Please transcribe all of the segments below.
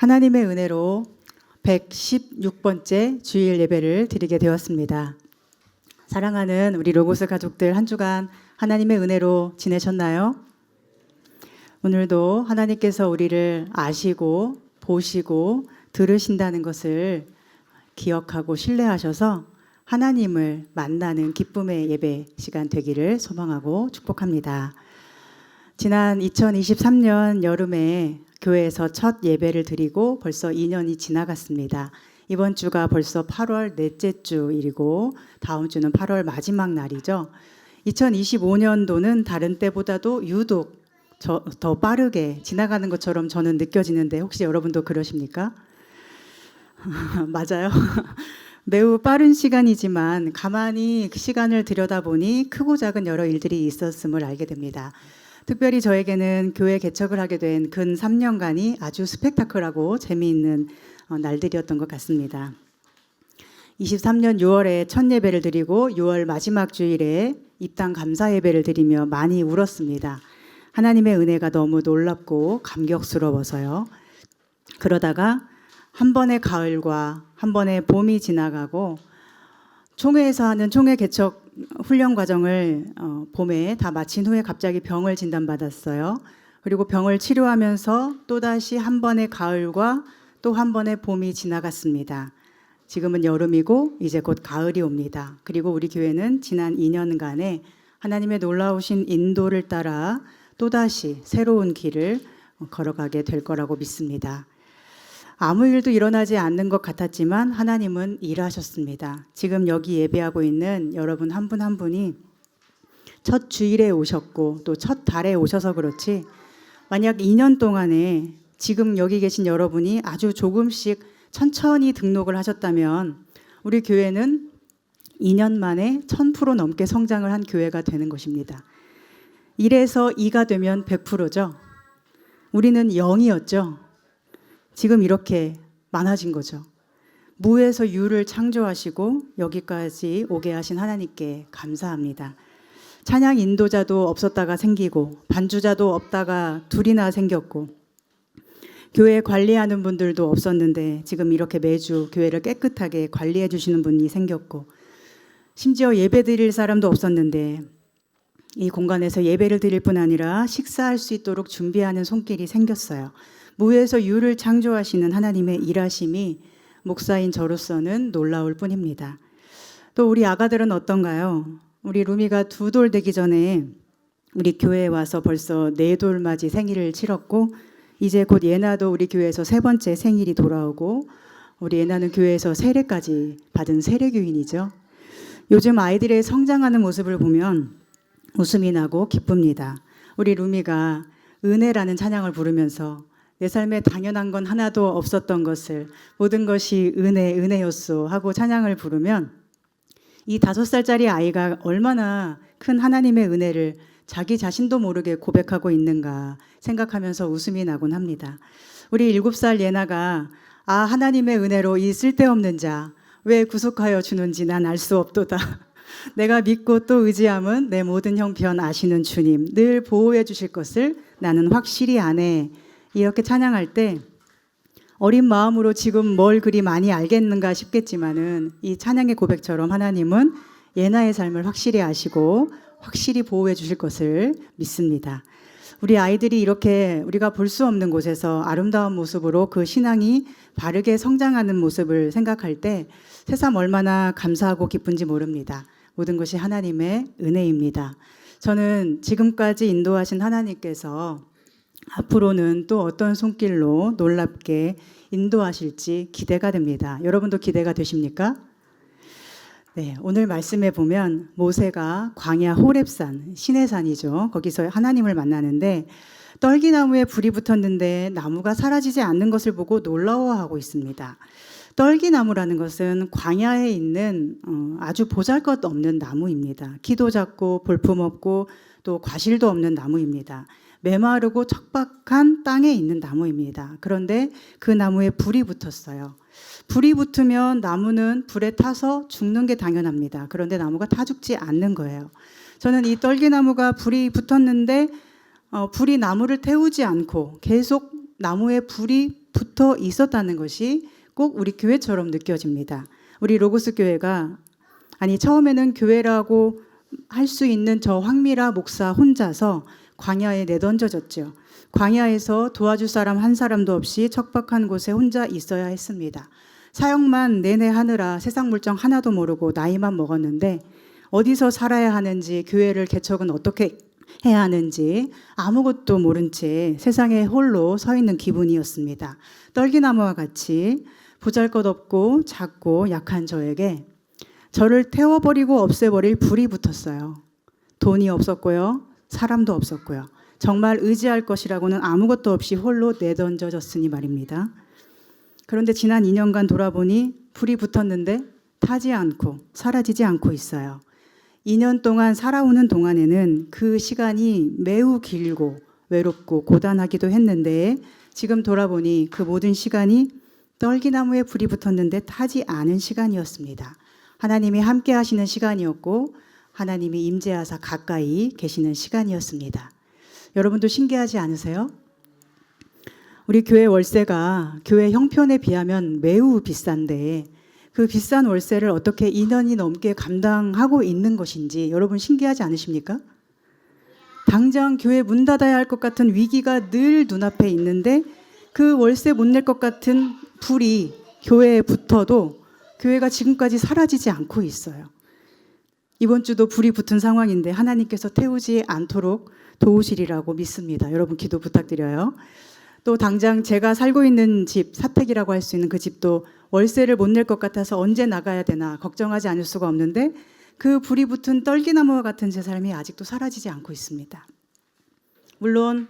하나님의 은혜로 116번째 주일 예배를 드리게 되었습니다. 사랑하는 우리 로고스 가족들, 한 주간 하나님의 은혜로 지내셨나요? 오늘도 하나님께서 우리를 아시고 보시고 들으신다는 것을 기억하고 신뢰하셔서 하나님을 만나는 기쁨의 예배 시간 되기를 소망하고 축복합니다. 지난 2023년 여름에 교회에서 첫 예배를 드리고 벌써 2년이 지나갔습니다. 이번 주가 벌써 8월 넷째 주일이고 다음 주는 8월 마지막 날이죠. 2025년도는 다른 때보다도 유독 더 빠르게 지나가는 것처럼 저는 느껴지는데 혹시 여러분도 그러십니까? 맞아요. 매우 빠른 시간이지만 가만히 그 시간을 들여다보니 크고 작은 여러 일들이 있었음을 알게 됩니다. 특별히 저에게는 교회 개척을 하게 된 근 3년간이 아주 스펙타클하고 재미있는 날들이었던 것 같습니다. 23년 6월에 첫 예배를 드리고 6월 마지막 주일에 입당 감사 예배를 드리며 많이 울었습니다. 하나님의 은혜가 너무 놀랍고 감격스러워서요. 그러다가 한 번의 가을과 한 번의 봄이 지나가고 총회에서 하는 총회 개척 훈련 과정을 봄에 다 마친 후에 갑자기 병을 진단받았어요. 그리고 병을 치료하면서 또다시 한 번의 가을과 또 한 번의 봄이 지나갔습니다. 지금은 여름이고 이제 곧 가을이 옵니다. 그리고 우리 교회는 지난 2년간의 하나님의 놀라우신 인도를 따라 또다시 새로운 길을 걸어가게 될 거라고 믿습니다. 아무 일도 일어나지 않는 것 같았지만 하나님은 일하셨습니다. 지금 여기 예배하고 있는 여러분 한 분 한 분이 첫 주일에 오셨고 또 첫 달에 오셔서 그렇지 만약 2년 동안에 지금 여기 계신 여러분이 아주 조금씩 천천히 등록을 하셨다면 우리 교회는 2년 만에 1000% 넘게 성장을 한 교회가 되는 것입니다. 1에서 2가 되면 100%죠. 우리는 0이었죠. 지금 이렇게 많아진 거죠. 무에서 유를 창조하시고 여기까지 오게 하신 하나님께 감사합니다. 찬양 인도자도 없었다가 생기고 반주자도 없다가 둘이나 생겼고 교회 관리하는 분들도 없었는데 지금 이렇게 매주 교회를 깨끗하게 관리해 주시는 분이 생겼고 심지어 예배 드릴 사람도 없었는데 이 공간에서 예배를 드릴 뿐 아니라 식사할 수 있도록 준비하는 손길이 생겼어요. 무에서 유를 창조하시는 하나님의 일하심이 목사인 저로서는 놀라울 뿐입니다. 또 우리 아가들은 어떤가요? 우리 루미가 2돌 되기 전에 우리 교회에 와서 벌써 4돌 맞이 생일을 치렀고 이제 곧 예나도 우리 교회에서 3번째 생일이 돌아오고 우리 예나는 교회에서 세례까지 받은 세례교인이죠. 요즘 아이들의 성장하는 모습을 보면 웃음이 나고 기쁩니다. 우리 루미가 은혜라는 찬양을 부르면서 내 삶에 당연한 건 하나도 없었던 것을 모든 것이 은혜였소 하고 찬양을 부르면 이 5살짜리 아이가 얼마나 큰 하나님의 은혜를 자기 자신도 모르게 고백하고 있는가 생각하면서 웃음이 나곤 합니다. 우리 7살 예나가 하나님의 은혜로 이 쓸데없는 자 왜 구속하여 주는지 난 알 수 없도다. 내가 믿고 또 의지함은 내 모든 형편 아시는 주님 늘 보호해 주실 것을 나는 확실히 아네. 이렇게 찬양할 때 어린 마음으로 지금 뭘 그리 많이 알겠는가 싶겠지만은 이 찬양의 고백처럼 하나님은 예나의 삶을 확실히 아시고 확실히 보호해 주실 것을 믿습니다. 우리 아이들이 이렇게 우리가 볼 수 없는 곳에서 아름다운 모습으로 그 신앙이 바르게 성장하는 모습을 생각할 때 새삼 얼마나 감사하고 기쁜지 모릅니다. 모든 것이 하나님의 은혜입니다. 저는 지금까지 인도하신 하나님께서 앞으로는 또 어떤 손길로 놀랍게 인도하실지 기대가 됩니다. 여러분도 기대가 되십니까? 네, 오늘 말씀에 보면 모세가 광야 호렙산, 시내산이죠. 거기서 하나님을 만나는데 떨기나무에 불이 붙었는데 나무가 사라지지 않는 것을 보고 놀라워하고 있습니다. 떨기나무라는 것은 광야에 있는 아주 보잘것없는 나무입니다. 키도 작고 볼품없고 또 과실도 없는 나무입니다. 메마르고 척박한 땅에 있는 나무입니다. 그런데 그 나무에 불이 붙었어요. 불이 붙으면 나무는 불에 타서 죽는 게 당연합니다. 그런데 나무가 타 죽지 않는 거예요. 저는 이 떨기나무가 불이 붙었는데 불이 나무를 태우지 않고 계속 나무에 불이 붙어 있었다는 것이 꼭 우리 교회처럼 느껴집니다. 우리 로고스 교회가 처음에는 교회라고 할 수 있는 저 황미라 목사 혼자서 광야에 내던져졌죠. 광야에서 도와줄 사람 한 사람도 없이 척박한 곳에 혼자 있어야 했습니다. 사역만 내내 하느라 세상 물정 하나도 모르고 나이만 먹었는데 어디서 살아야 하는지, 교회를 개척은 어떻게 해야 하는지 아무것도 모른 채 세상에 홀로 서 있는 기분이었습니다. 떨기나무와 같이 보잘것없고 작고 약한 저에게 저를 태워버리고 없애버릴 불이 붙었어요. 돈이 없었고요. 사람도 없었고요. 정말 의지할 것이라고는 아무것도 없이 홀로 내던져졌으니 말입니다. 그런데 지난 2년간 돌아보니 불이 붙었는데 타지 않고 사라지지 않고 있어요. 2년 동안 살아오는 동안에는 그 시간이 매우 길고 외롭고 고단하기도 했는데 지금 돌아보니 그 모든 시간이 떨기나무에 불이 붙었는데 타지 않은 시간이었습니다. 하나님이 함께 하시는 시간이었고 하나님이 임재하사 가까이 계시는 시간이었습니다. 여러분도 신기하지 않으세요? 우리 교회 월세가 교회 형편에 비하면 매우 비싼데 그 비싼 월세를 어떻게 2년이 넘게 감당하고 있는 것인지 여러분 신기하지 않으십니까? 당장 교회 문 닫아야 할 것 같은 위기가 늘 눈앞에 있는데 그 월세 못 낼 것 같은 불이 교회에 붙어도 교회가 지금까지 사라지지 않고 있어요. 이번 주도 불이 붙은 상황인데 하나님께서 태우지 않도록 도우시리라고 믿습니다. 여러분 기도 부탁드려요. 또 당장 제가 살고 있는 집, 사택이라고 할 수 있는 그 집도 월세를 못 낼 것 같아서 언제 나가야 되나 걱정하지 않을 수가 없는데 그 불이 붙은 떨기나무와 같은 제 삶이 아직도 사라지지 않고 있습니다. 물론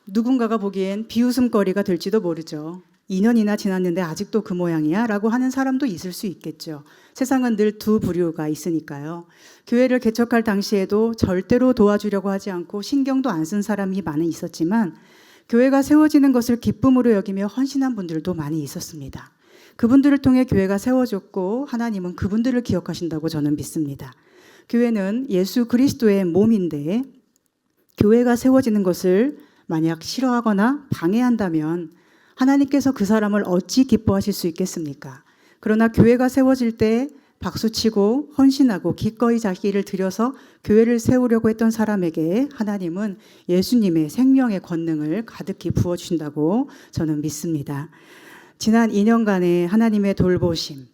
누군가가 보기엔 비웃음거리가 될지도 모르죠. 2년이나 지났는데 아직도 그 모양이야? 라고 하는 사람도 있을 수 있겠죠. 세상은 늘 두 부류가 있으니까요. 교회를 개척할 당시에도 절대로 도와주려고 하지 않고 신경도 안 쓴 사람이 많이 있었지만 교회가 세워지는 것을 기쁨으로 여기며 헌신한 분들도 많이 있었습니다. 그분들을 통해 교회가 세워졌고 하나님은 그분들을 기억하신다고 저는 믿습니다. 교회는 예수 그리스도의 몸인데 교회가 세워지는 것을 만약 싫어하거나 방해한다면 하나님께서 그 사람을 어찌 기뻐하실 수 있겠습니까? 그러나 교회가 세워질 때 박수치고 헌신하고 기꺼이 자기를 들여서 교회를 세우려고 했던 사람에게 하나님은 예수님의 생명의 권능을 가득히 부어주신다고 저는 믿습니다. 지난 2년간의 하나님의 돌보심,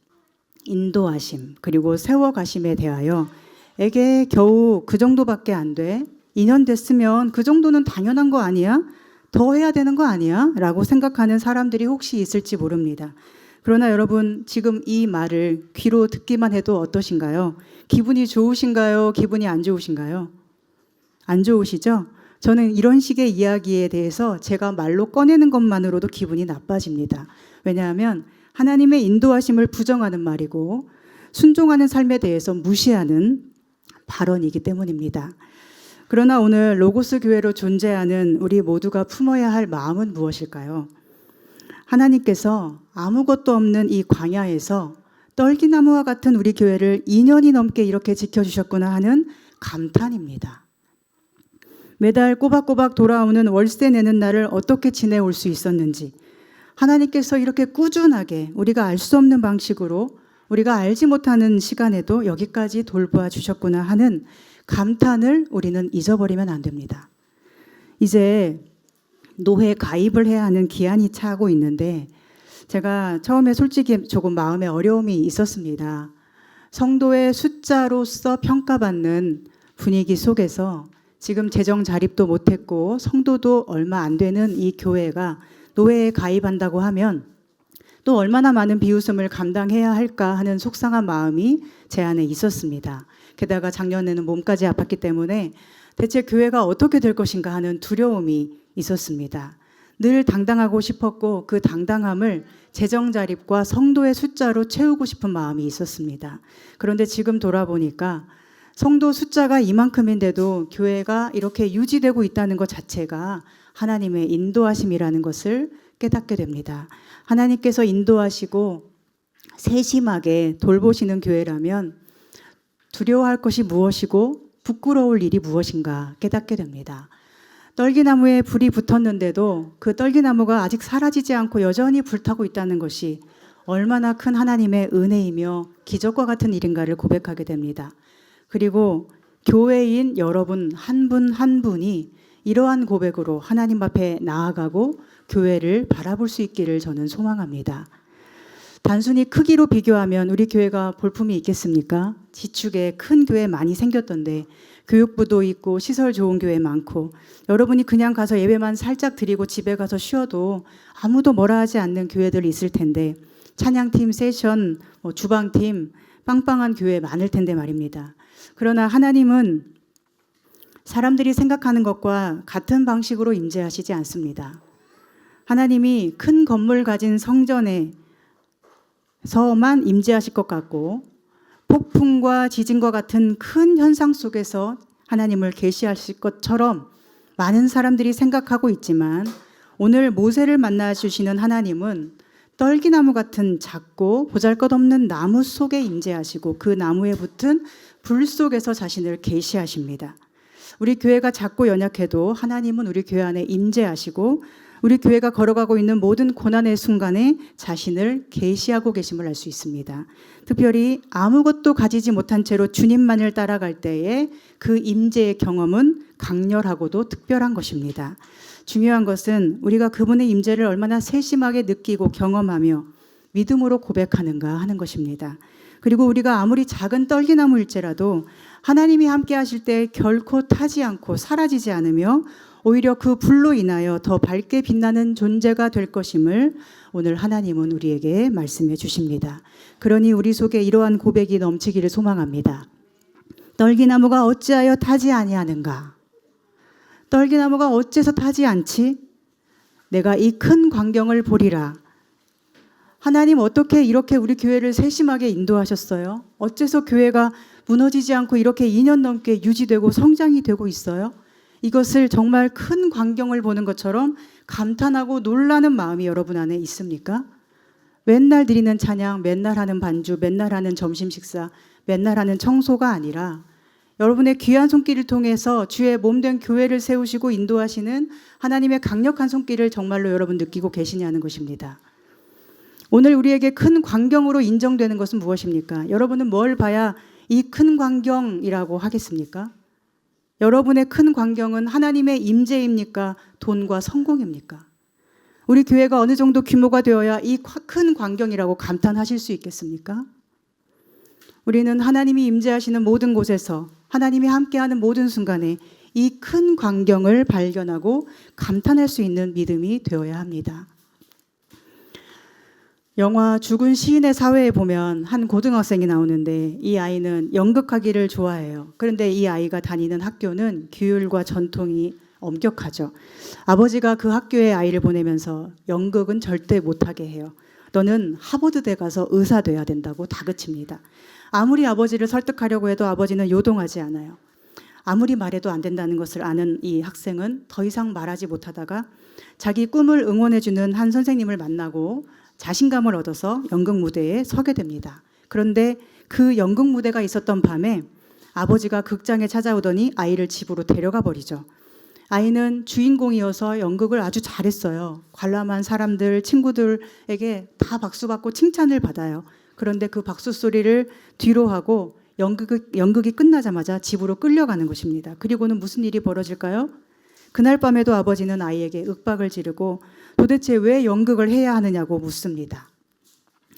인도하심, 그리고 세워가심에 대하여 에게 겨우 그 정도밖에 안 돼? 2년 됐으면 그 정도는 당연한 거 아니야? 더 해야 되는 거 아니야? 라고 생각하는 사람들이 혹시 있을지 모릅니다. 그러나 여러분 지금 이 말을 귀로 듣기만 해도 어떠신가요? 기분이 좋으신가요? 기분이 안 좋으신가요? 안 좋으시죠? 저는 이런 식의 이야기에 대해서 제가 말로 꺼내는 것만으로도 기분이 나빠집니다. 왜냐하면 하나님의 인도하심을 부정하는 말이고 순종하는 삶에 대해서 무시하는 발언이기 때문입니다. 그러나 오늘 로고스 교회로 존재하는 우리 모두가 품어야 할 마음은 무엇일까요? 하나님께서 아무것도 없는 이 광야에서 떨기나무와 같은 우리 교회를 2년이 넘게 이렇게 지켜주셨구나 하는 감탄입니다. 매달 꼬박꼬박 돌아오는 월세 내는 날을 어떻게 지내올 수 있었는지, 하나님께서 이렇게 꾸준하게 우리가 알 수 없는 방식으로 우리가 알지 못하는 시간에도 여기까지 돌보아 주셨구나 하는 감탄을 우리는 잊어버리면 안 됩니다. 이제 노회 가입을 해야 하는 기한이 차고 있는데 제가 처음에 솔직히 조금 마음에 어려움이 있었습니다. 성도의 숫자로서 평가받는 분위기 속에서 지금 재정 자립도 못했고 성도도 얼마 안 되는 이 교회가 노회에 가입한다고 하면 또 얼마나 많은 비웃음을 감당해야 할까 하는 속상한 마음이 제 안에 있었습니다. 게다가 작년에는 몸까지 아팠기 때문에 대체 교회가 어떻게 될 것인가 하는 두려움이 있었습니다. 늘 당당하고 싶었고 그 당당함을 재정 자립과 성도의 숫자로 채우고 싶은 마음이 있었습니다. 그런데 지금 돌아보니까 성도 숫자가 이만큼인데도 교회가 이렇게 유지되고 있다는 것 자체가 하나님의 인도하심이라는 것을 깨닫게 됩니다. 하나님께서 인도하시고 세심하게 돌보시는 교회라면 두려워할 것이 무엇이고 부끄러울 일이 무엇인가 깨닫게 됩니다. 떨기나무에 불이 붙었는데도 그 떨기나무가 아직 사라지지 않고 여전히 불타고 있다는 것이 얼마나 큰 하나님의 은혜이며 기적과 같은 일인가를 고백하게 됩니다. 그리고 교회인 여러분 한 분 한 분이 이러한 고백으로 하나님 앞에 나아가고 교회를 바라볼 수 있기를 저는 소망합니다. 단순히 크기로 비교하면 우리 교회가 볼품이 있겠습니까? 지축에 큰 교회 많이 생겼던데 교육부도 있고 시설 좋은 교회 많고 여러분이 그냥 가서 예배만 살짝 드리고 집에 가서 쉬어도 아무도 뭐라 하지 않는 교회들 있을 텐데 찬양팀, 세션, 주방팀 빵빵한 교회 많을 텐데 말입니다. 그러나 하나님은 사람들이 생각하는 것과 같은 방식으로 임재하시지 않습니다. 하나님이 큰 건물 가진 성전에서만 임재하실 것 같고 폭풍과 지진과 같은 큰 현상 속에서 하나님을 계시하실 것처럼 많은 사람들이 생각하고 있지만 오늘 모세를 만나 주시는 하나님은 떨기나무 같은 작고 보잘것없는 나무 속에 임재하시고 그 나무에 붙은 불 속에서 자신을 계시하십니다. 우리 교회가 작고 연약해도 하나님은 우리 교회 안에 임재하시고 우리 교회가 걸어가고 있는 모든 고난의 순간에 자신을 계시하고 계심을 알 수 있습니다. 특별히 아무것도 가지지 못한 채로 주님만을 따라갈 때에 그 임재의 경험은 강렬하고도 특별한 것입니다. 중요한 것은 우리가 그분의 임재를 얼마나 세심하게 느끼고 경험하며 믿음으로 고백하는가 하는 것입니다. 그리고 우리가 아무리 작은 떨기나무일지라도 하나님이 함께 하실 때 결코 타지 않고 사라지지 않으며 오히려 그 불로 인하여 더 밝게 빛나는 존재가 될 것임을 오늘 하나님은 우리에게 말씀해 주십니다. 그러니 우리 속에 이러한 고백이 넘치기를 소망합니다. 떨기나무가 어찌하여 타지 아니하는가? 떨기나무가 어째서 타지 않지? 내가 이 큰 광경을 보리라. 하나님 어떻게 이렇게 우리 교회를 세심하게 인도하셨어요? 어째서 교회가 무너지지 않고 이렇게 2년 넘게 유지되고 성장이 되고 있어요? 이것을 정말 큰 광경을 보는 것처럼 감탄하고 놀라는 마음이 여러분 안에 있습니까? 맨날 드리는 찬양, 맨날 하는 반주, 맨날 하는 점심 식사, 맨날 하는 청소가 아니라 여러분의 귀한 손길을 통해서 주의 몸된 교회를 세우시고 인도하시는 하나님의 강력한 손길을 정말로 여러분 느끼고 계시냐는 것입니다. 오늘 우리에게 큰 광경으로 인정되는 것은 무엇입니까? 여러분은 뭘 봐야 이 큰 광경이라고 하겠습니까? 여러분의 큰 광경은 하나님의 임재입니까? 돈과 성공입니까? 우리 교회가 어느 정도 규모가 되어야 이 큰 광경이라고 감탄하실 수 있겠습니까? 우리는 하나님이 임재하시는 모든 곳에서 하나님이 함께하는 모든 순간에 이 큰 광경을 발견하고 감탄할 수 있는 믿음이 되어야 합니다. 영화 죽은 시인의 사회에 보면 한 고등학생이 나오는데 이 아이는 연극하기를 좋아해요. 그런데 이 아이가 다니는 학교는 규율과 전통이 엄격하죠. 아버지가 그 학교에 아이를 보내면서 연극은 절대 못하게 해요. 너는 하버드대 가서 의사 돼야 된다고 다그칩니다. 아무리 아버지를 설득하려고 해도 아버지는 요동하지 않아요. 아무리 말해도 안 된다는 것을 아는 이 학생은 더 이상 말하지 못하다가 자기 꿈을 응원해주는 한 선생님을 만나고 자신감을 얻어서 연극 무대에 서게 됩니다. 그런데 그 연극 무대가 있었던 밤에 아버지가 극장에 찾아오더니 아이를 집으로 데려가 버리죠. 아이는 주인공이어서 연극을 아주 잘했어요. 관람한 사람들, 친구들에게 다 박수 받고 칭찬을 받아요. 그런데 그 박수 소리를 뒤로 하고 연극이 끝나자마자 집으로 끌려가는 것입니다. 그리고는 무슨 일이 벌어질까요? 그날 밤에도 아버지는 아이에게 윽박을 지르고 도대체 왜 연극을 해야 하느냐고 묻습니다.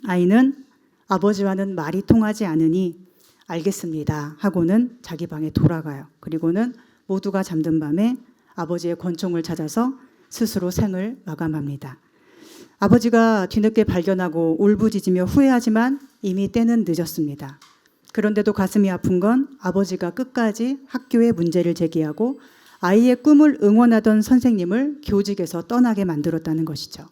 아이는 아버지와는 말이 통하지 않으니 알겠습니다 하고는 자기 방에 돌아가요. 그리고는 모두가 잠든 밤에 아버지의 권총을 찾아서 스스로 생을 마감합니다. 아버지가 뒤늦게 발견하고 울부짖으며 후회하지만 이미 때는 늦었습니다. 그런데도 가슴이 아픈 건 아버지가 끝까지 학교에 문제를 제기하고 아이의 꿈을 응원하던 선생님을 교직에서 떠나게 만들었다는 것이죠.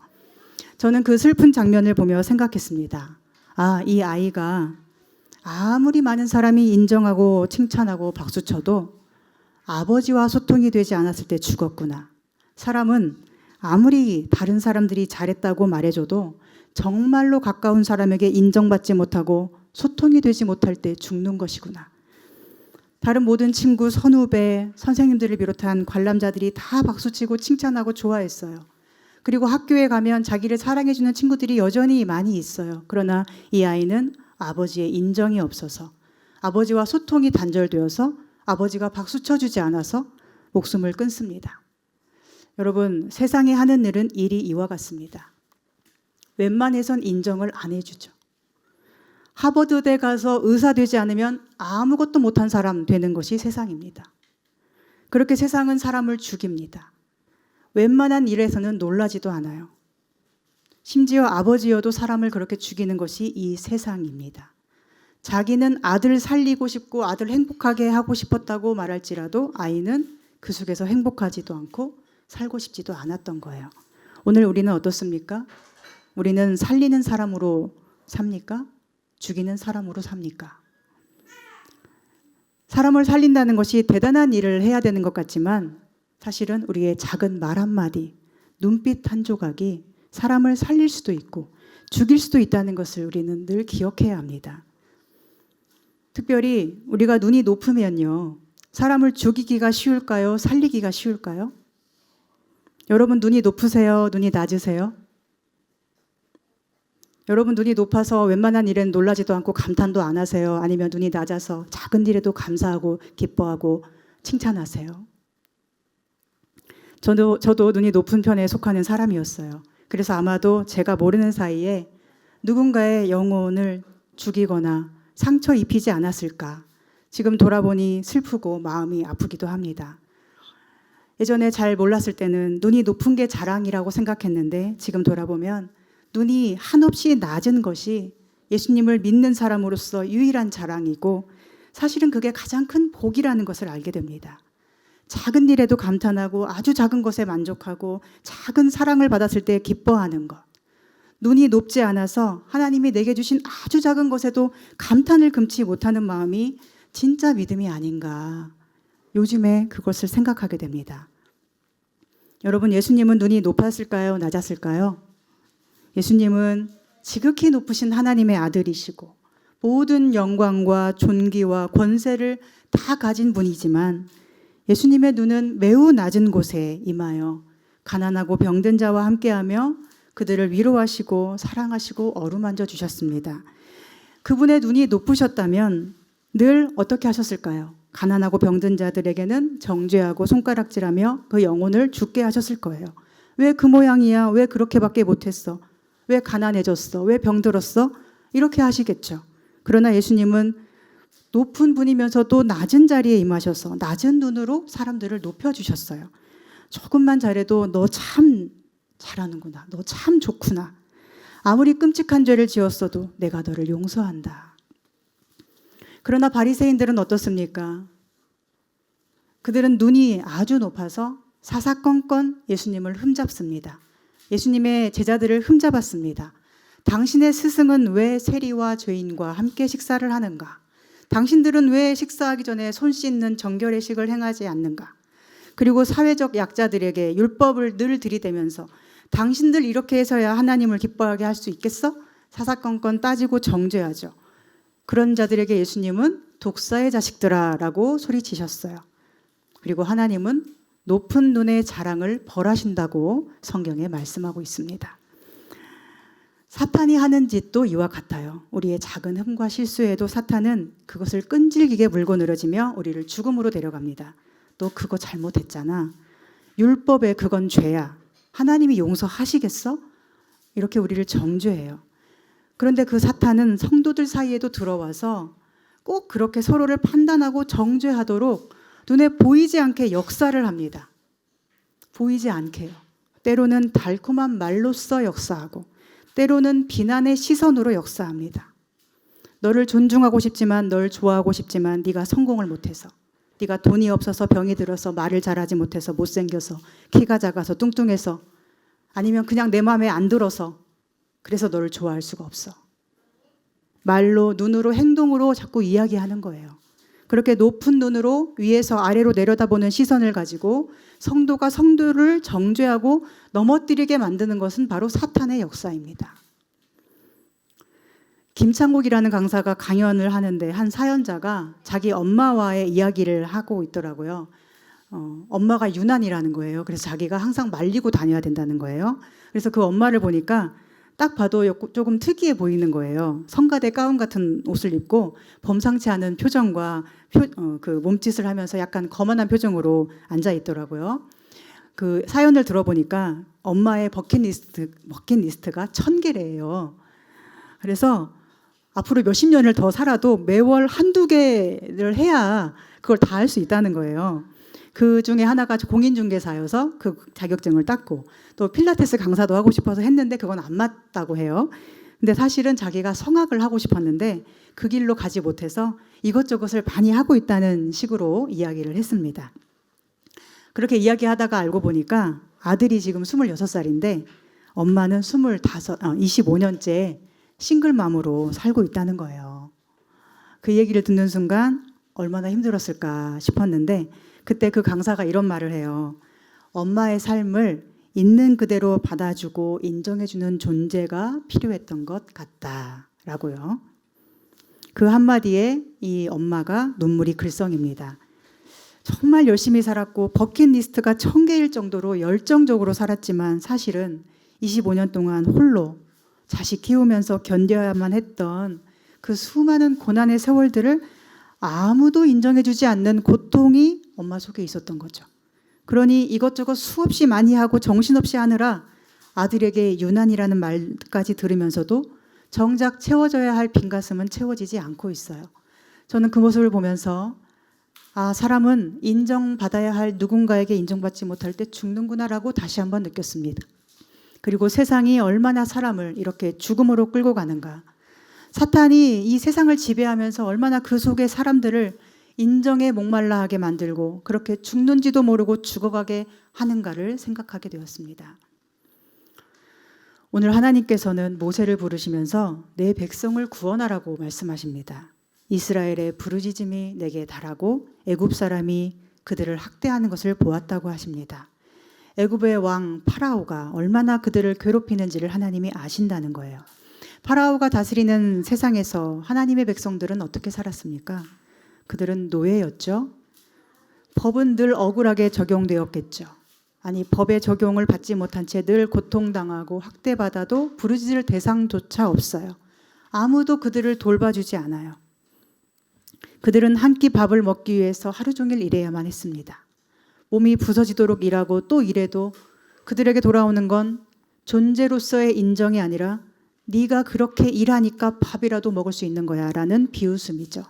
저는 그 슬픈 장면을 보며 생각했습니다. 아, 이 아이가 아무리 많은 사람이 인정하고 칭찬하고 박수쳐도 아버지와 소통이 되지 않았을 때 죽었구나. 사람은 아무리 다른 사람들이 잘했다고 말해줘도 정말로 가까운 사람에게 인정받지 못하고 소통이 되지 못할 때 죽는 것이구나. 다른 모든 친구, 선후배, 선생님들을 비롯한 관람자들이 다 박수치고 칭찬하고 좋아했어요. 그리고 학교에 가면 자기를 사랑해주는 친구들이 여전히 많이 있어요. 그러나 이 아이는 아버지의 인정이 없어서, 아버지와 소통이 단절되어서 아버지가 박수 쳐주지 않아서 목숨을 끊습니다. 여러분, 세상에 하는 일은 일이 이와 같습니다. 웬만해선 인정을 안 해주죠. 하버드대 가서 의사 되지 않으면 아무것도 못한 사람 되는 것이 세상입니다. 그렇게 세상은 사람을 죽입니다. 웬만한 일에서는 놀라지도 않아요. 심지어 아버지여도 사람을 그렇게 죽이는 것이 이 세상입니다. 자기는 아들 살리고 싶고 아들 행복하게 하고 싶었다고 말할지라도 아이는 그 속에서 행복하지도 않고 살고 싶지도 않았던 거예요. 오늘 우리는 어떻습니까? 우리는 살리는 사람으로 삽니까? 죽이는 사람으로 삽니까? 사람을 살린다는 것이 대단한 일을 해야 되는 것 같지만 사실은 우리의 작은 말 한마디, 눈빛 한 조각이 사람을 살릴 수도 있고 죽일 수도 있다는 것을 우리는 늘 기억해야 합니다. 특별히 우리가 눈이 높으면요, 사람을 죽이기가 쉬울까요? 살리기가 쉬울까요? 여러분 눈이 높으세요? 눈이 낮으세요? 여러분 눈이 높아서 웬만한 일엔 놀라지도 않고 감탄도 안 하세요? 아니면 눈이 낮아서 작은 일에도 감사하고 기뻐하고 칭찬하세요? 저도 눈이 높은 편에 속하는 사람이었어요. 그래서 아마도 제가 모르는 사이에 누군가의 영혼을 죽이거나 상처 입히지 않았을까. 지금 돌아보니 슬프고 마음이 아프기도 합니다. 예전에 잘 몰랐을 때는 눈이 높은 게 자랑이라고 생각했는데 지금 돌아보면 눈이 한없이 낮은 것이 예수님을 믿는 사람으로서 유일한 자랑이고 사실은 그게 가장 큰 복이라는 것을 알게 됩니다. 작은 일에도 감탄하고 아주 작은 것에 만족하고 작은 사랑을 받았을 때 기뻐하는 것. 눈이 높지 않아서 하나님이 내게 주신 아주 작은 것에도 감탄을 금치 못하는 마음이 진짜 믿음이 아닌가. 요즘에 그것을 생각하게 됩니다. 여러분, 예수님은 눈이 높았을까요? 낮았을까요? 예수님은 지극히 높으신 하나님의 아들이시고 모든 영광과 존귀와 권세를 다 가진 분이지만 예수님의 눈은 매우 낮은 곳에 임하여 가난하고 병든 자와 함께하며 그들을 위로하시고 사랑하시고 어루만져 주셨습니다. 그분의 눈이 높으셨다면 늘 어떻게 하셨을까요? 가난하고 병든 자들에게는 정죄하고 손가락질하며 그 영혼을 죽게 하셨을 거예요. 왜 그 모양이야? 왜 그렇게밖에 못했어? 왜 가난해졌어? 왜 병들었어? 이렇게 하시겠죠. 그러나 예수님은 높은 분이면서도 낮은 자리에 임하셔서 낮은 눈으로 사람들을 높여주셨어요. 조금만 잘해도 너 참 잘하는구나. 너 참 좋구나. 아무리 끔찍한 죄를 지었어도 내가 너를 용서한다. 그러나 바리새인들은 어떻습니까? 그들은 눈이 아주 높아서 사사건건 예수님을 흠잡습니다. 예수님의 제자들을 흠잡았습니다. 당신의 스승은 왜 세리와 죄인과 함께 식사를 하는가? 당신들은 왜 식사하기 전에 손 씻는 정결의식을 행하지 않는가? 그리고 사회적 약자들에게 율법을 늘 들이대면서 당신들 이렇게 해서야 하나님을 기뻐하게 할 수 있겠어? 사사건건 따지고 정죄하죠. 그런 자들에게 예수님은 독사의 자식들아 라고 소리치셨어요. 그리고 하나님은 높은 눈의 자랑을 벌하신다고 성경에 말씀하고 있습니다. 사탄이 하는 짓도 이와 같아요. 우리의 작은 흠과 실수에도 사탄은 그것을 끈질기게 물고 늘어지며 우리를 죽음으로 데려갑니다. 너 그거 잘못했잖아. 율법에 그건 죄야. 하나님이 용서하시겠어? 이렇게 우리를 정죄해요. 그런데 그 사탄은 성도들 사이에도 들어와서 꼭 그렇게 서로를 판단하고 정죄하도록 눈에 보이지 않게 역사를 합니다. 보이지 않게요. 때로는 달콤한 말로써 역사하고 때로는 비난의 시선으로 역사합니다. 너를 존중하고 싶지만 널 좋아하고 싶지만 네가 성공을 못해서 네가 돈이 없어서 병이 들어서 말을 잘하지 못해서 못생겨서 키가 작아서 뚱뚱해서 아니면 그냥 내 마음에 안 들어서 그래서 너를 좋아할 수가 없어. 말로 눈으로 행동으로 자꾸 이야기하는 거예요. 그렇게 높은 눈으로 위에서 아래로 내려다보는 시선을 가지고 성도가 성도를 정죄하고 넘어뜨리게 만드는 것은 바로 사탄의 역사입니다. 김창국이라는 강사가 강연을 하는데 한 사연자가 자기 엄마와의 이야기를 하고 있더라고요. 엄마가 유난이라는 거예요. 그래서 자기가 항상 말리고 다녀야 된다는 거예요. 그래서 그 엄마를 보니까 딱 봐도 조금 특이해 보이는 거예요. 성가대 가운 같은 옷을 입고 범상치 않은 표정과 그 몸짓을 하면서 약간 거만한 표정으로 앉아 있더라고요. 그 사연을 들어보니까 엄마의 버킷리스트가 1000개래요. 그래서 앞으로 몇십 년을 더 살아도 매월 한두 개를 해야 그걸 다 할 수 있다는 거예요. 그 중에 하나가 공인중개사여서 그 자격증을 땄고, 또 필라테스 강사도 하고 싶어서 했는데 그건 안 맞다고 해요. 근데 사실은 자기가 성악을 하고 싶었는데 그 길로 가지 못해서 이것저것을 많이 하고 있다는 식으로 이야기를 했습니다. 그렇게 이야기하다가 알고 보니까 아들이 지금 26살인데 엄마는 25년째 싱글맘으로 살고 있다는 거예요. 그 얘기를 듣는 순간 얼마나 힘들었을까 싶었는데, 그때 그 강사가 이런 말을 해요. 엄마의 삶을 있는 그대로 받아주고 인정해주는 존재가 필요했던 것 같다라고요. 그 한마디에 이 엄마가 눈물이 글썽입니다. 정말 열심히 살았고 버킷리스트가 1000개일 정도로 열정적으로 살았지만 사실은 25년 동안 홀로 자식 키우면서 견뎌야만 했던 그 수많은 고난의 세월들을 아무도 인정해주지 않는 고통이 엄마 속에 있었던 거죠. 그러니 이것저것 수없이 많이 하고 정신없이 하느라 아들에게 유난이라는 말까지 들으면서도 정작 채워져야 할 빈가슴은 채워지지 않고 있어요. 저는 그 모습을 보면서 사람은 인정받아야 할 누군가에게 인정받지 못할 때 죽는구나라고 다시 한번 느꼈습니다. 그리고 세상이 얼마나 사람을 이렇게 죽음으로 끌고 가는가. 사탄이 이 세상을 지배하면서 얼마나 그 속에 사람들을 인정에 목말라 하게 만들고 그렇게 죽는지도 모르고 죽어가게 하는가를 생각하게 되었습니다. 오늘 하나님께서는 모세를 부르시면서 내 백성을 구원하라고 말씀하십니다. 이스라엘의 부르짖음이 내게 달하고 애굽 사람이 그들을 학대하는 것을 보았다고 하십니다. 애굽의 왕 파라오가 얼마나 그들을 괴롭히는지를 하나님이 아신다는 거예요. 파라오가 다스리는 세상에서 하나님의 백성들은 어떻게 살았습니까? 그들은 노예였죠. 법은 늘 억울하게 적용되었겠죠. 아니, 법의 적용을 받지 못한 채 늘 고통당하고 학대받아도 부르짖을 대상조차 없어요. 아무도 그들을 돌봐주지 않아요. 그들은 한 끼 밥을 먹기 위해서 하루 종일 일해야만 했습니다. 몸이 부서지도록 일하고 또 일해도 그들에게 돌아오는 건 존재로서의 인정이 아니라 네가 그렇게 일하니까 밥이라도 먹을 수 있는 거야 라는 비웃음이죠.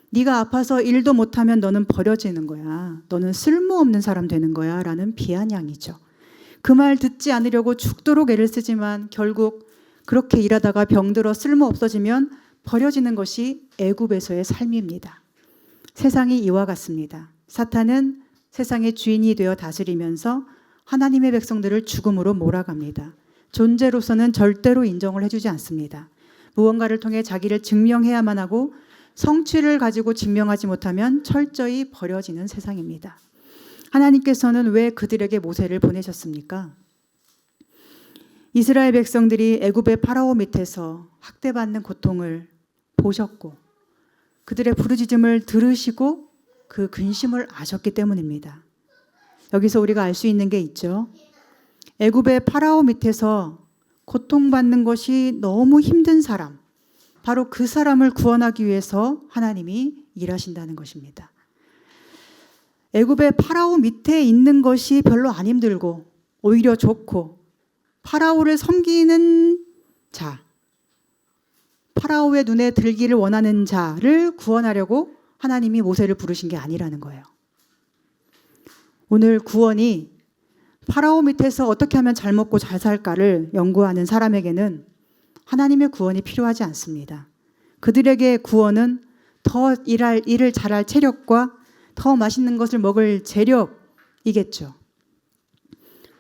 네가 아파서 일도 못하면 너는 버려지는 거야. 너는 쓸모없는 사람 되는 거야 라는 비아냥이죠. 그 말 듣지 않으려고 죽도록 애를 쓰지만 결국 그렇게 일하다가 병들어 쓸모없어지면 버려지는 것이 애굽에서의 삶입니다. 세상이 이와 같습니다. 사탄은 세상의 주인이 되어 다스리면서 하나님의 백성들을 죽음으로 몰아갑니다. 존재로서는 절대로 인정을 해주지 않습니다. 무언가를 통해 자기를 증명해야만 하고 성취를 가지고 증명하지 못하면 철저히 버려지는 세상입니다. 하나님께서는 왜 그들에게 모세를 보내셨습니까? 이스라엘 백성들이 애굽의 파라오 밑에서 학대받는 고통을 보셨고 그들의 부르짖음을 들으시고 그 근심을 아셨기 때문입니다. 여기서 우리가 알 수 있는 게 있죠. 애굽의 파라오 밑에서 고통받는 것이 너무 힘든 사람, 바로 그 사람을 구원하기 위해서 하나님이 일하신다는 것입니다. 애굽의 파라오 밑에 있는 것이 별로 안 힘들고 오히려 좋고 파라오를 섬기는 자, 파라오의 눈에 들기를 원하는 자를 구원하려고 하나님이 모세를 부르신 게 아니라는 거예요. 오늘 구원이 파라오 밑에서 어떻게 하면 잘 먹고 잘 살까를 연구하는 사람에게는 하나님의 구원이 필요하지 않습니다. 그들에게 구원은 더 일을 잘할 체력과 더 맛있는 것을 먹을 재력이겠죠.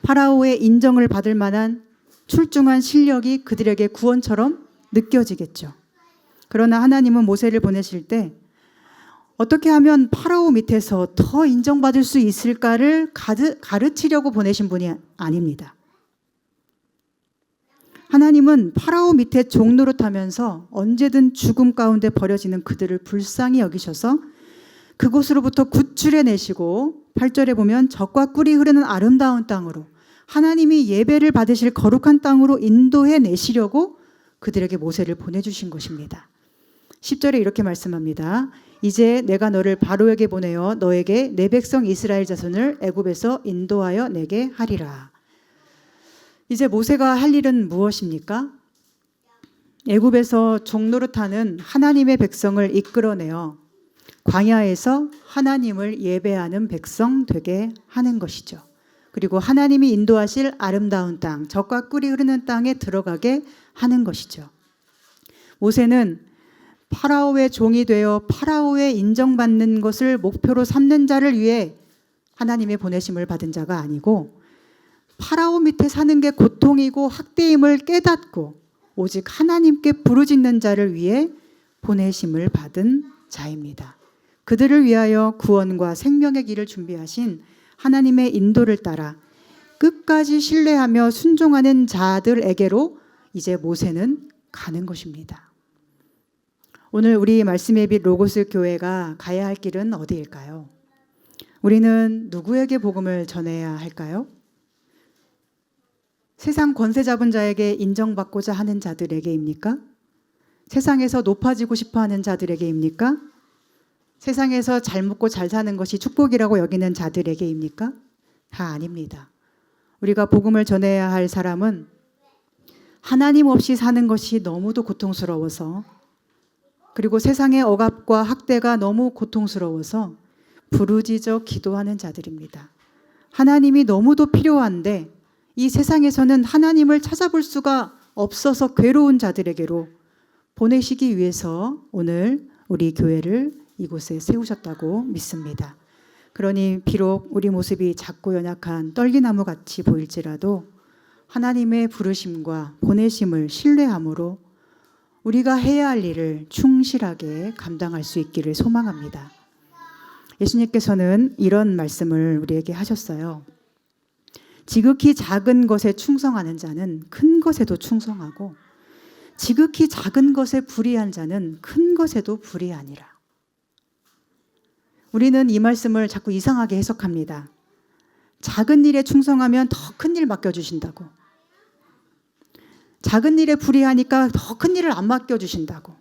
파라오의 인정을 받을 만한 출중한 실력이 그들에게 구원처럼 느껴지겠죠. 그러나 하나님은 모세를 보내실 때 어떻게 하면 파라오 밑에서 더 인정받을 수 있을까를 가르치려고 보내신 분이 아닙니다. 하나님은 파라오 밑에 종 노릇하면서 언제든 죽음 가운데 버려지는 그들을 불쌍히 여기셔서 그곳으로부터 구출해 내시고 8절에 보면 젖과 꿀이 흐르는 아름다운 땅으로 하나님이 예배를 받으실 거룩한 땅으로 인도해 내시려고 그들에게 모세를 보내주신 것입니다. 10절에 이렇게 말씀합니다. 이제 내가 너를 바로에게 보내어 너에게 내 백성 이스라엘 자손을 애굽에서 인도하여 내게 하리라. 이제 모세가 할 일은 무엇입니까? 애굽에서 종노릇하는 하나님의 백성을 이끌어내어 광야에서 하나님을 예배하는 백성 되게 하는 것이죠. 그리고 하나님이 인도하실 아름다운 땅, 젖과 꿀이 흐르는 땅에 들어가게 하는 것이죠. 모세는 파라오의 종이 되어 파라오의 인정받는 것을 목표로 삼는 자를 위해 하나님의 보내심을 받은 자가 아니고 파라오 밑에 사는 게 고통이고 학대임을 깨닫고 오직 하나님께 부르짖는 자를 위해 보내심을 받은 자입니다. 그들을 위하여 구원과 생명의 길을 준비하신 하나님의 인도를 따라 끝까지 신뢰하며 순종하는 자들에게로 이제 모세는 가는 것입니다. 오늘 우리 말씀의 빛 로고스 교회가 가야 할 길은 어디일까요? 우리는 누구에게 복음을 전해야 할까요? 세상 권세 잡은 자에게 인정받고자 하는 자들에게입니까? 세상에서 높아지고 싶어 하는 자들에게입니까? 세상에서 잘 먹고 잘 사는 것이 축복이라고 여기는 자들에게입니까? 다 아닙니다. 우리가 복음을 전해야 할 사람은 하나님 없이 사는 것이 너무도 고통스러워서 그리고 세상의 억압과 학대가 너무 고통스러워서 부르짖어 기도하는 자들입니다. 하나님이 너무도 필요한데 이 세상에서는 하나님을 찾아볼 수가 없어서 괴로운 자들에게로 보내시기 위해서 오늘 우리 교회를 이곳에 세우셨다고 믿습니다. 그러니 비록 우리 모습이 작고 연약한 떨기나무 같이 보일지라도 하나님의 부르심과 보내심을 신뢰함으로 우리가 해야 할 일을 충실하게 감당할 수 있기를 소망합니다. 예수님께서는 이런 말씀을 우리에게 하셨어요. 지극히 작은 것에 충성하는 자는 큰 것에도 충성하고 지극히 작은 것에 불의한 자는 큰 것에도 불의하니라. 우리는 이 말씀을 자꾸 이상하게 해석합니다. 작은 일에 충성하면 더 큰 일 맡겨주신다고. 작은 일에 불의하니까 더 큰 일을 안 맡겨주신다고.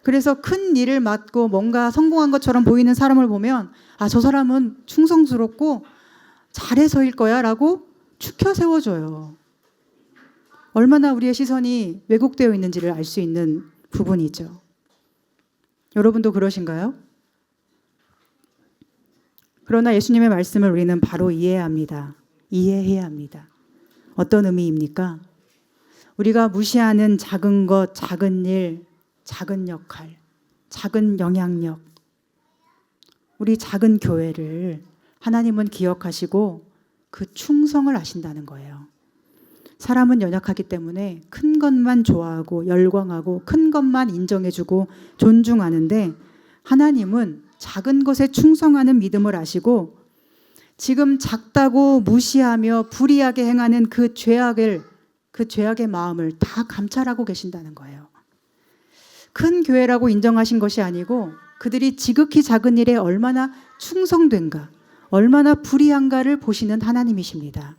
그래서 큰 일을 맡고 뭔가 성공한 것처럼 보이는 사람을 보면 아, 저 사람은 충성스럽고 잘해서일 거야 라고 추켜 세워줘요. 얼마나 우리의 시선이 왜곡되어 있는지를 알 수 있는 부분이죠. 여러분도 그러신가요? 그러나 예수님의 말씀을 우리는 바로 이해해야 합니다. 이해해야 합니다. 어떤 의미입니까? 우리가 무시하는 작은 것, 작은 일, 작은 역할, 작은 영향력, 우리 작은 교회를 하나님은 기억하시고 그 충성을 하신다는 거예요. 사람은 연약하기 때문에 큰 것만 좋아하고 열광하고 큰 것만 인정해주고 존중하는데 하나님은 작은 것에 충성하는 믿음을 아시고 지금 작다고 무시하며 불의하게 행하는 그 죄악의 마음을 다 감찰하고 계신다는 거예요. 큰 교회라고 인정하신 것이 아니고 그들이 지극히 작은 일에 얼마나 충성된가, 얼마나 불의한가를 보시는 하나님이십니다.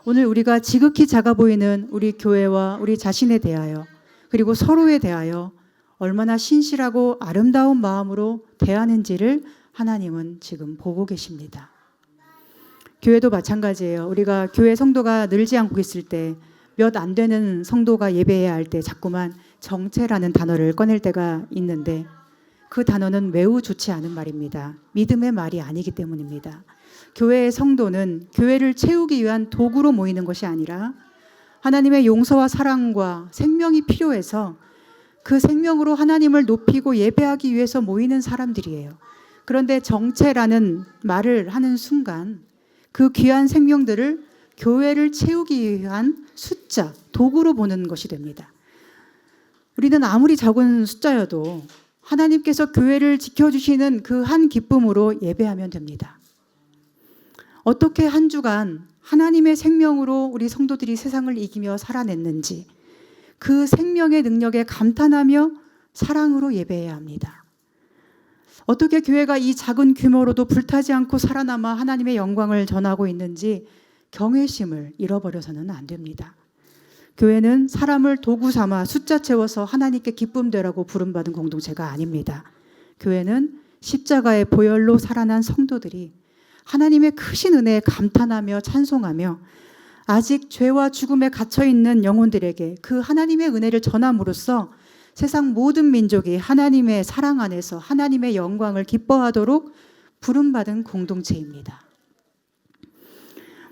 오늘 우리가 지극히 작아 보이는 우리 교회와 우리 자신에 대하여 그리고 서로에 대하여 얼마나 신실하고 아름다운 마음으로 대하는지를 하나님은 지금 보고 계십니다. 교회도 마찬가지예요. 우리가 교회 성도가 늘지 않고 있을 때 몇 안 되는 성도가 예배해야 할 때 자꾸만 정체라는 단어를 꺼낼 때가 있는데 그 단어는 매우 좋지 않은 말입니다. 믿음의 말이 아니기 때문입니다. 교회의 성도는 교회를 채우기 위한 도구로 모이는 것이 아니라 하나님의 용서와 사랑과 생명이 필요해서 그 생명으로 하나님을 높이고 예배하기 위해서 모이는 사람들이에요. 그런데 정체라는 말을 하는 순간 그 귀한 생명들을 교회를 채우기 위한 숫자, 도구로 보는 것이 됩니다. 우리는 아무리 적은 숫자여도 하나님께서 교회를 지켜주시는 그 한 기쁨으로 예배하면 됩니다. 어떻게 한 주간 하나님의 생명으로 우리 성도들이 세상을 이기며 살아냈는지 그 생명의 능력에 감탄하며 사랑으로 예배해야 합니다. 어떻게 교회가 이 작은 규모로도 불타지 않고 살아남아 하나님의 영광을 전하고 있는지 경외심을 잃어버려서는 안 됩니다. 교회는 사람을 도구 삼아 숫자 채워서 하나님께 기쁨 되라고 부름받은 공동체가 아닙니다. 교회는 십자가의 보혈로 살아난 성도들이 하나님의 크신 은혜에 감탄하며 찬송하며 아직 죄와 죽음에 갇혀있는 영혼들에게 그 하나님의 은혜를 전함으로써 세상 모든 민족이 하나님의 사랑 안에서 하나님의 영광을 기뻐하도록 부름받은 공동체입니다.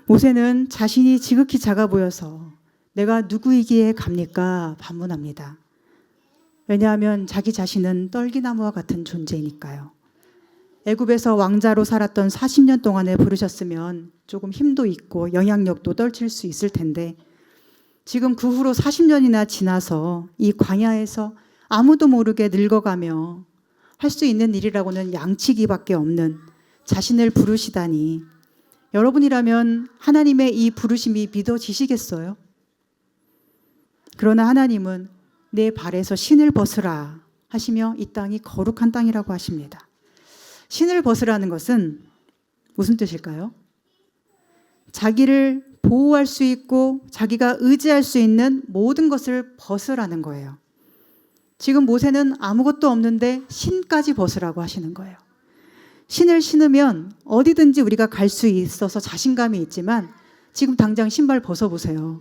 모세는 자신이 지극히 작아 보여서 내가 누구이기에 갑니까? 반문합니다. 왜냐하면 자기 자신은 떨기나무와 같은 존재이니까요. 애굽에서 왕자로 살았던 40년 동안에 부르셨으면 조금 힘도 있고 영향력도 떨칠 수 있을 텐데 지금 그 후로 40년이나 지나서 이 광야에서 아무도 모르게 늙어가며 할 수 있는 일이라고는 양치기밖에 없는 자신을 부르시다니 여러분이라면 하나님의 이 부르심이 믿어지시겠어요? 그러나 하나님은 내 발에서 신을 벗으라 하시며 이 땅이 거룩한 땅이라고 하십니다. 신을 벗으라는 것은 무슨 뜻일까요? 자기를 보호할 수 있고 자기가 의지할 수 있는 모든 것을 벗으라는 거예요. 지금 모세는 아무것도 없는데 신까지 벗으라고 하시는 거예요. 신을 신으면 어디든지 우리가 갈 수 있어서 자신감이 있지만 지금 당장 신발 벗어보세요.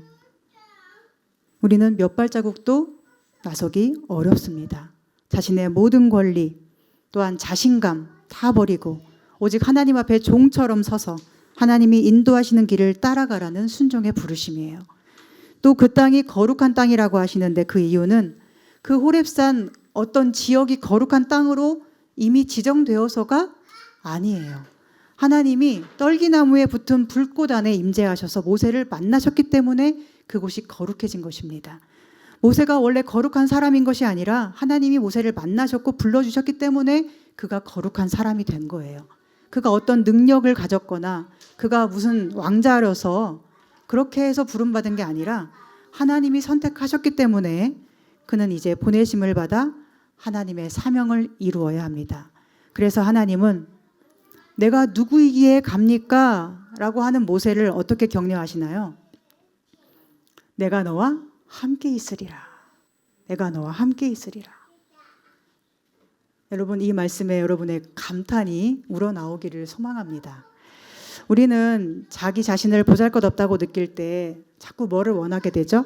우리는 몇 발자국도 나서기 어렵습니다. 자신의 모든 권리 또한 자신감 다 버리고 오직 하나님 앞에 종처럼 서서 하나님이 인도하시는 길을 따라가라는 순종의 부르심이에요. 또 그 땅이 거룩한 땅이라고 하시는데 그 이유는 그 호렙산 어떤 지역이 거룩한 땅으로 이미 지정되어서가 아니에요. 하나님이 떨기나무에 붙은 불꽃 안에 임재하셔서 모세를 만나셨기 때문에 그곳이 거룩해진 것입니다. 모세가 원래 거룩한 사람인 것이 아니라 하나님이 모세를 만나셨고 불러주셨기 때문에 그가 거룩한 사람이 된 거예요. 그가 어떤 능력을 가졌거나 그가 무슨 왕자로서 그렇게 해서 부름받은 게 아니라 하나님이 선택하셨기 때문에 그는 이제 보내심을 받아 하나님의 사명을 이루어야 합니다. 그래서 하나님은 내가 누구이기에 갑니까? 라고 하는 모세를 어떻게 격려하시나요? 내가 너와 함께 있으리라. 내가 너와 함께 있으리라. 여러분 이 말씀에 여러분의 감탄이 우러나오기를 소망합니다. 우리는 자기 자신을 보잘것없다고 느낄 때 자꾸 뭐를 원하게 되죠?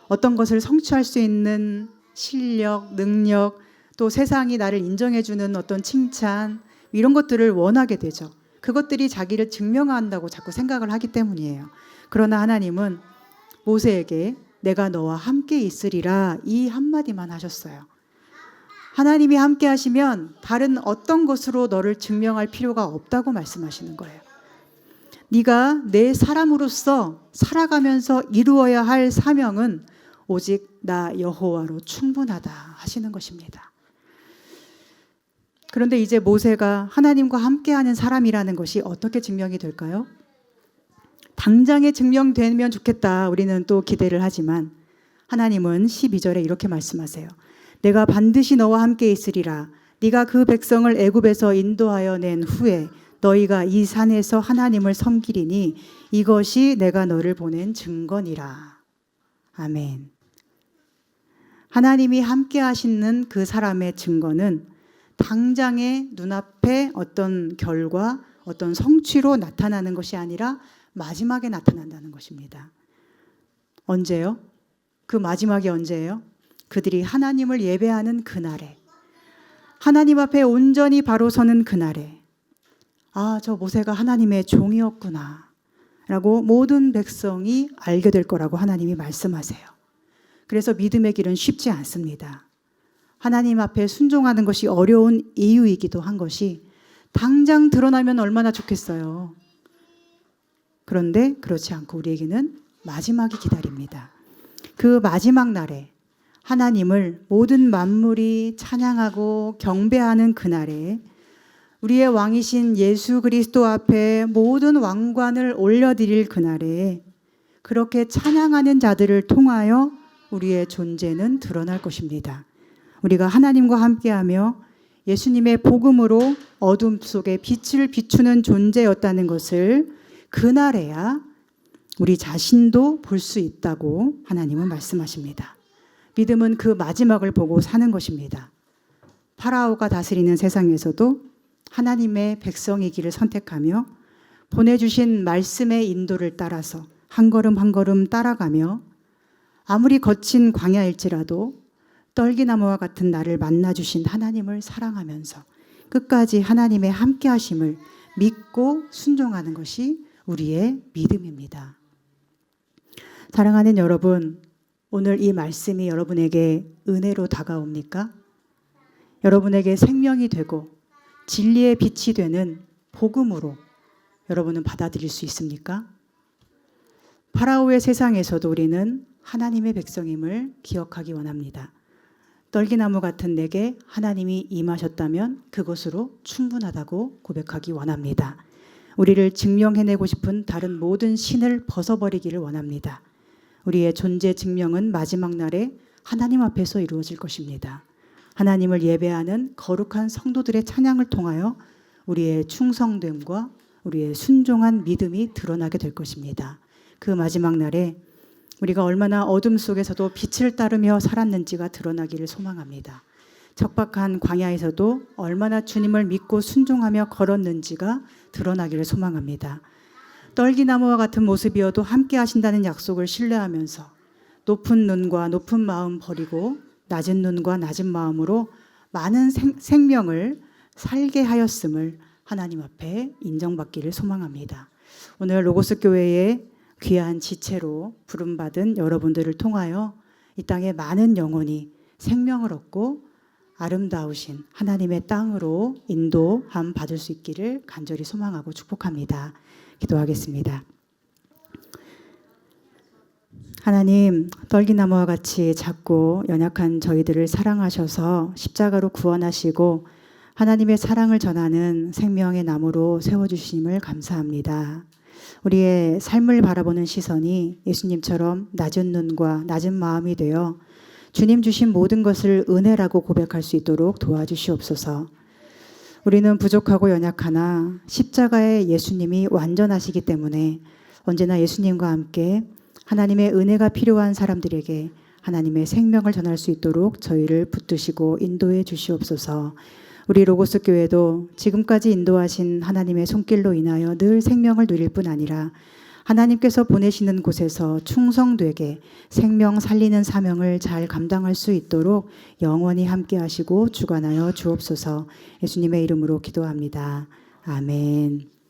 어떤 것을 성취할 수 있는 실력, 능력, 또 세상이 나를 인정해주는 어떤 칭찬 이런 것들을 원하게 되죠. 그것들이 자기를 증명한다고 자꾸 생각을 하기 때문이에요. 그러나 하나님은 모세에게 내가 너와 함께 있으리라 이 한마디만 하셨어요. 하나님이 함께 하시면 다른 어떤 것으로 너를 증명할 필요가 없다고 말씀하시는 거예요. 네가 내 사람으로서 살아가면서 이루어야 할 사명은 오직 나 여호와로 충분하다 하시는 것입니다. 그런데 이제 모세가 하나님과 함께하는 사람이라는 것이 어떻게 증명이 될까요? 당장에 증명되면 좋겠다 우리는 또 기대를 하지만 하나님은 12절에 이렇게 말씀하세요. 내가 반드시 너와 함께 있으리라. 네가 그 백성을 애굽에서 인도하여 낸 후에 너희가 이 산에서 하나님을 섬기리니 이것이 내가 너를 보낸 증거니라. 아멘. 하나님이 함께 하시는 그 사람의 증거는 당장의 눈앞에 어떤 결과, 어떤 성취로 나타나는 것이 아니라 마지막에 나타난다는 것입니다. 언제요? 그 마지막이 언제예요? 그들이 하나님을 예배하는 그날에, 하나님 앞에 온전히 바로 서는 그날에, 아, 저 모세가 하나님의 종이었구나 라고 모든 백성이 알게 될 거라고 하나님이 말씀하세요. 그래서 믿음의 길은 쉽지 않습니다. 하나님 앞에 순종하는 것이 어려운 이유이기도 한 것이 당장 드러나면 얼마나 좋겠어요. 그런데 그렇지 않고 우리에게는 마지막이 기다립니다. 그 마지막 날에 하나님을 모든 만물이 찬양하고 경배하는 그날에 우리의 왕이신 예수 그리스도 앞에 모든 왕관을 올려드릴 그날에 그렇게 찬양하는 자들을 통하여 우리의 존재는 드러날 것입니다. 우리가 하나님과 함께하며 예수님의 복음으로 어둠 속에 빛을 비추는 존재였다는 것을 그날에야 우리 자신도 볼 수 있다고 하나님은 말씀하십니다. 믿음은 그 마지막을 보고 사는 것입니다. 파라오가 다스리는 세상에서도 하나님의 백성이기를 선택하며 보내주신 말씀의 인도를 따라서 한 걸음 한 걸음 따라가며 아무리 거친 광야일지라도 떨기나무와 같은 나를 만나주신 하나님을 사랑하면서 끝까지 하나님의 함께하심을 믿고 순종하는 것이 우리의 믿음입니다. 사랑하는 여러분, 오늘 이 말씀이 여러분에게 은혜로 다가옵니까? 여러분에게 생명이 되고 진리의 빛이 되는 복음으로 여러분은 받아들일 수 있습니까? 파라오의 세상에서도 우리는 하나님의 백성임을 기억하기 원합니다. 떨기나무 같은 내게 하나님이 임하셨다면 그것으로 충분하다고 고백하기 원합니다. 우리를 증명해내고 싶은 다른 모든 신을 벗어버리기를 원합니다. 우리의 존재 증명은 마지막 날에 하나님 앞에서 이루어질 것입니다. 하나님을 예배하는 거룩한 성도들의 찬양을 통하여 우리의 충성됨과 우리의 순종한 믿음이 드러나게 될 것입니다. 그 마지막 날에 우리가 얼마나 어둠 속에서도 빛을 따르며 살았는지가 드러나기를 소망합니다. 척박한 광야에서도 얼마나 주님을 믿고 순종하며 걸었는지가 드러나기를 소망합니다. 떨기나무와 같은 모습이어도 함께 하신다는 약속을 신뢰하면서 높은 눈과 높은 마음 버리고 낮은 눈과 낮은 마음으로 많은 생명을 살게 하였음을 하나님 앞에 인정받기를 소망합니다. 오늘 로고스 교회의 귀한 지체로 부름받은 여러분들을 통하여 이 땅에 많은 영혼이 생명을 얻고 아름다우신 하나님의 땅으로 인도함 받을 수 있기를 간절히 소망하고 축복합니다. 기도하겠습니다. 하나님, 떨기나무와 같이 작고 연약한 저희들을 사랑하셔서 십자가로 구원하시고 하나님의 사랑을 전하는 생명의 나무로 세워주심을 감사합니다. 우리의 삶을 바라보는 시선이 예수님처럼 낮은 눈과 낮은 마음이 되어 주님 주신 모든 것을 은혜라고 고백할 수 있도록 도와주시옵소서. 우리는 부족하고 연약하나 십자가의 예수님이 완전하시기 때문에 언제나 예수님과 함께 하나님의 은혜가 필요한 사람들에게 하나님의 생명을 전할 수 있도록 저희를 붙드시고 인도해 주시옵소서. 우리 로고스 교회도 지금까지 인도하신 하나님의 손길로 인하여 늘 생명을 누릴 뿐 아니라 하나님께서 보내시는 곳에서 충성되게 생명 살리는 사명을 잘 감당할 수 있도록 영원히 함께 하시고 주관하여 주옵소서. 예수님의 이름으로 기도합니다. 아멘.